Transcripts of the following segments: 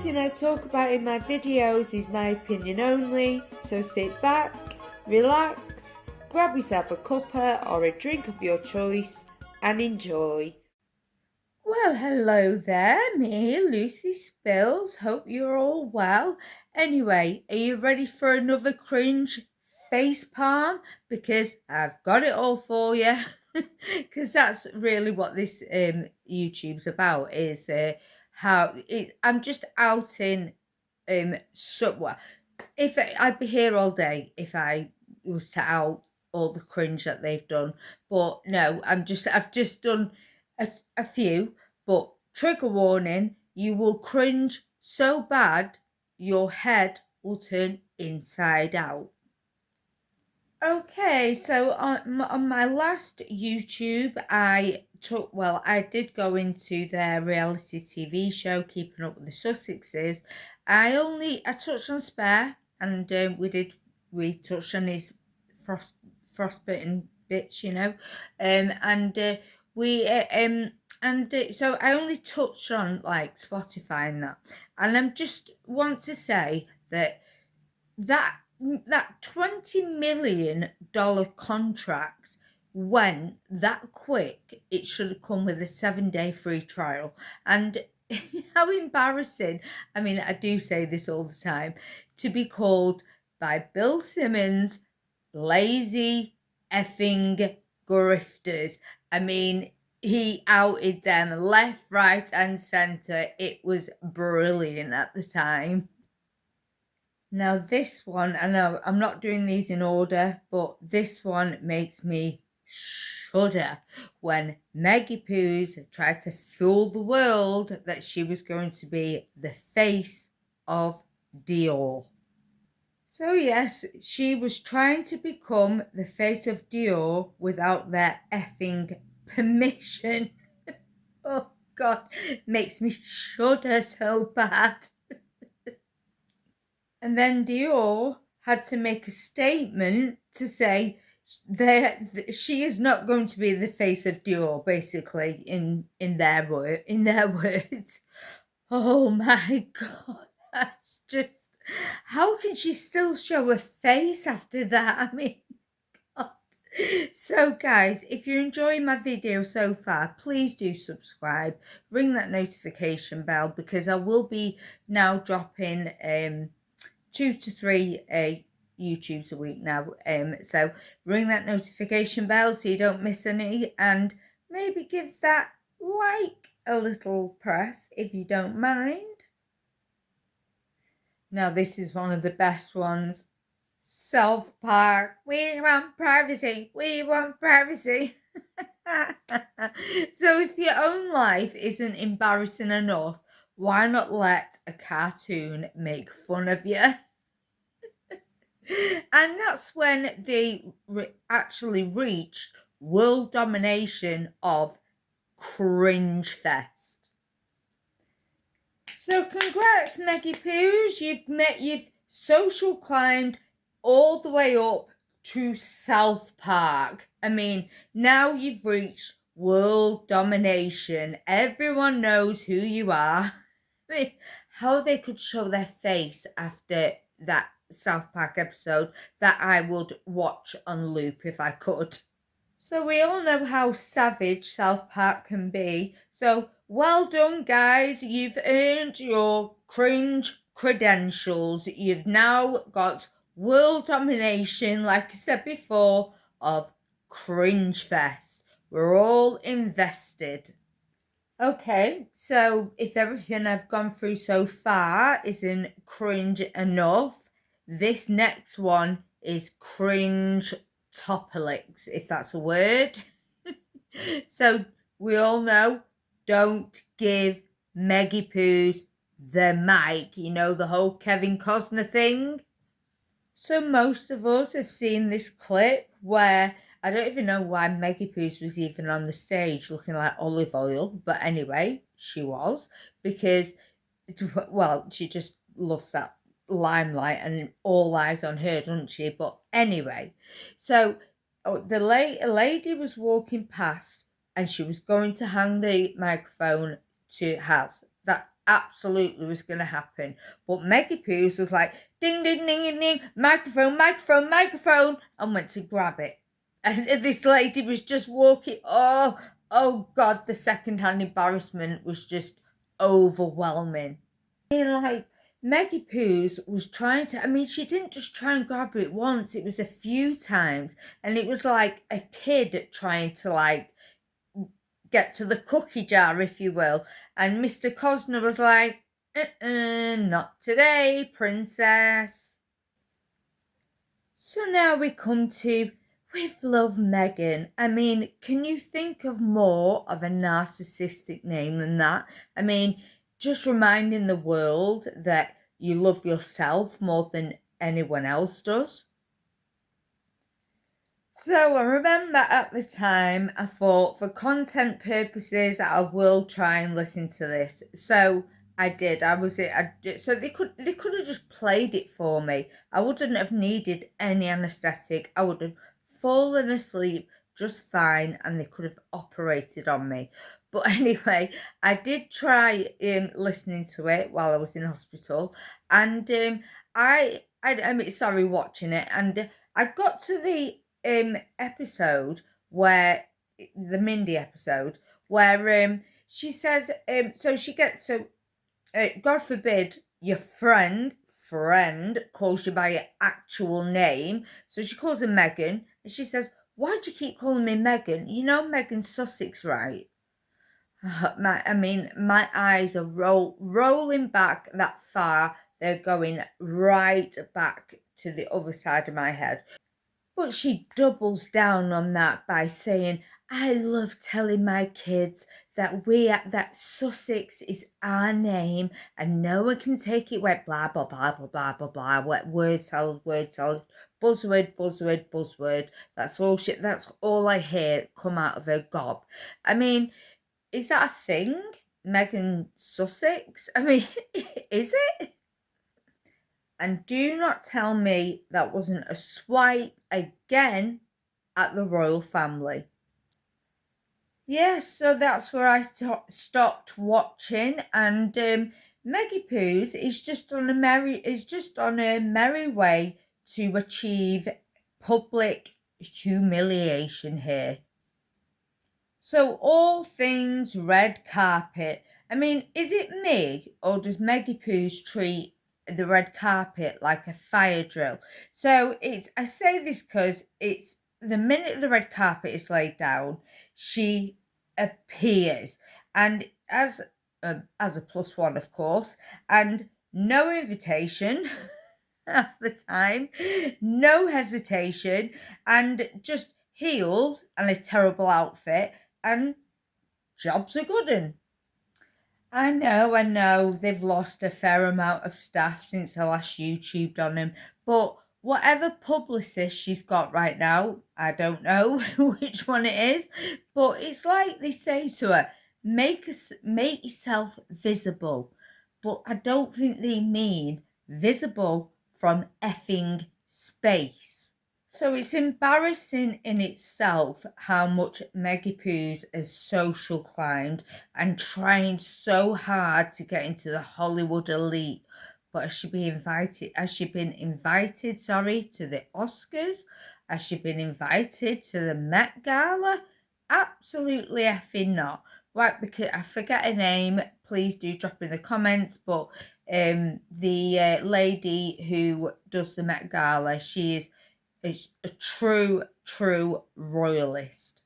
Everything I talk about in my videos is my opinion only, so sit back, relax, grab yourself a cuppa or a drink of your choice and enjoy. Well, hello there, me, Lucy Spills. Hope you're all well. Anyway, are you ready for another cringe face palm? Because I've got it all for you. Because that's really what this YouTube's about, is I'm just outing well, if I'd be here all day if I was to out all the cringe that they've done, but no, I've just done a few. But trigger warning: you will cringe so bad your head will turn inside out. Okay, so on my last YouTube, I did go into their reality TV show, Keeping Up with the Sussexes. I touched on Spare, and we touched on his frostbitten bits, so I only touched on like Spotify and that, and I just want to say that $20 million contract went that quick. It should have come with a 7-day free trial. And how embarrassing, I mean, I do say this all the time, to be called by Bill Simmons lazy effing grifters. I mean, he outed them left, right and centre. It was brilliant at the time. Now this one, I know I'm not doing these in order, but this one makes me shudder when Maggie Poos tried to fool the world that she was going to be the face of Dior. So yes, she was trying to become the face of Dior without their effing permission. Oh God, makes me shudder so bad. And then Dior had to make a statement to say that she is not going to be the face of Dior, basically, in their words. Oh my God, that's just, how can she still show a face after that? I mean, God. So guys, if you're enjoying my video so far, please do subscribe, ring that notification bell, because I will be now dropping 2 to 3 YouTubes a week now. So ring that notification bell so you don't miss any, and maybe give that like a little press if you don't mind. Now this is one of the best ones. South Park, we want privacy, we want privacy. So if your own life isn't embarrassing enough, why not let a cartoon make fun of you? And that's when they actually reached world domination of Cringe Fest. So congrats, Maggie Poos. You've social climbed all the way up to South Park. I mean, now you've reached world domination. Everyone knows who you are. I mean, how they could show their face after that South Park episode that I would watch on loop if I could. So we all know how savage South Park can be. So well done, guys. You've earned your cringe credentials. You've now got world domination, like I said before, of Cringe Fest. We're all invested. Okay, so if everything I've gone through so far isn't cringe enough, this next one is cringe topolix, if that's a word. So we all know, don't give Maggie Poos the mic. You know, the whole Kevin Costner thing. So most of us have seen this clip where I don't even know why Maggie Poos was even on the stage looking like olive oil. But anyway, she was, because, well, she just loves that limelight and all eyes on her, doesn't she? But anyway, so the lady was walking past and she was going to hand the microphone to Haz. That absolutely was going to happen. But Meggie Poos was like, ding, ding, ding, ding, ding, microphone, microphone, microphone, and went to grab it. And this lady was just walking. Oh God, the second-hand embarrassment was just overwhelming. I mean, like, Meggie Poos was trying to, I mean, she didn't just try and grab it once, it was a few times. And it was like a kid trying to, like, get to the cookie jar, if you will. And Mr. Cosner was like, not today, princess. So now we come to With Love, Meghan. I mean, can you think of more of a narcissistic name than that? I mean, just reminding the world that you love yourself more than anyone else does. So I remember at the time, I thought for content purposes, I will try and listen to this. So I did. So they could have just played it for me. I wouldn't have needed any anaesthetic. I would have fallen asleep just fine, and they could have operated on me. But anyway, I did try listening to it while I was in hospital, and I mean, sorry, watching it, and I got to the episode where the Mindy episode where she says so she gets God forbid your friend calls you by your actual name, so she calls her Meghan, and she says, why do you keep calling me Meghan? You know Meghan Sussex, right? My eyes are rolling back that far. They're going right back to the other side of my head. But she doubles down on that by saying, I love telling my kids that Sussex is our name and no one can take it away, blah, blah, blah, blah, blah, blah, blah, word salad, buzzword, buzzword, buzzword. That's all I hear come out of her gob. I mean, is that a thing? Meghan Sussex? I mean, is it? And do not tell me that wasn't a swipe again at the royal family. Yes, so that's where I stopped watching, and Meggie Poos is just on a merry way to achieve public humiliation here. So all things red carpet. I mean, is it me or does Meggie Poos treat the red carpet like a fire drill? So I say this because it's the minute the red carpet is laid down, she appears, and as a +1, of course, and no invitation. Half the time, no hesitation, and just heels and a terrible outfit, and job's a good one. I know, they've lost a fair amount of staff since I last YouTubed on them, but whatever publicist she's got right now, I don't know which one it is, but it's like they say to her, make yourself visible, but I don't think they mean visible from effing space. So it's embarrassing in itself how much Meggie Poos has social climbed and trying so hard to get into the Hollywood elite. But has she been invited? To the Oscars? Has she been invited to the Met Gala? Absolutely effing not. Right, because I forget her name. Please do drop in the comments. But the lady who does the Met Gala, she is a true royalist.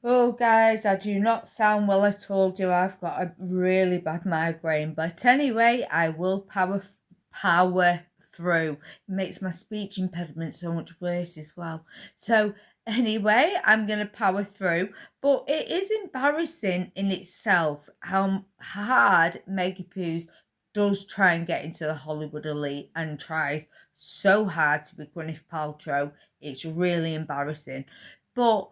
Oh, guys, I do not sound well at all, do I? I've got a really bad migraine. But anyway, I will power through. It makes my speech impediment so much worse as well. So anyway, I'm going to power through. But it is embarrassing in itself how hard Meggie Poos does try and get into the Hollywood elite and tries so hard to be Gwyneth Paltrow. It's really embarrassing. But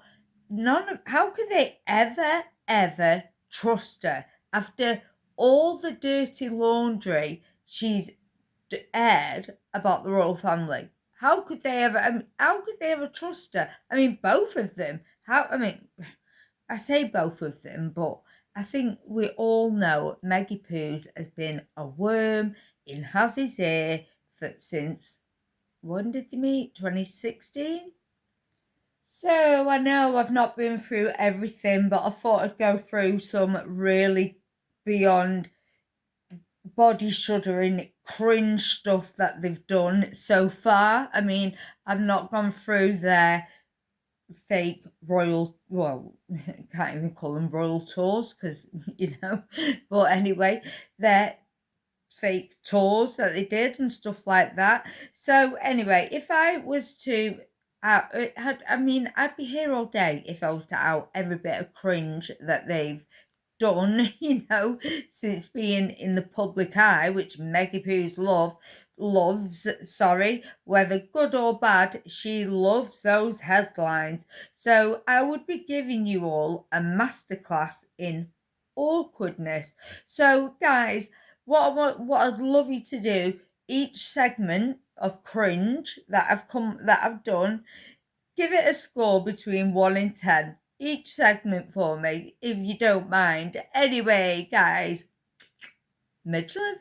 how could they ever trust her after all the dirty laundry she's aired about the royal family? How could they ever trust her? I mean, both of them. I say both of them, but I think we all know Maggie Poos has been a worm in Hazzy's ear since, when did they meet? 2016? So I know I've not been through everything, but I thought I'd go through some really beyond body shuddering, cringe stuff that they've done so far. I mean, I've not gone through their fake royal, well, can't even call them royal tours because, but anyway, their fake tours that they did and stuff like that. So anyway, if I was to I'd be here all day if I was to out every bit of cringe that they've done, since being in the public eye, which Maggie Pooh's loves, sorry, whether good or bad, she loves those headlines. So I would be giving you all a masterclass in awkwardness. So guys, what I'd love you to do, each segment of cringe that I've done, give it a score between 1 and 10. Each segment for me, if you don't mind. Anyway, guys, much love.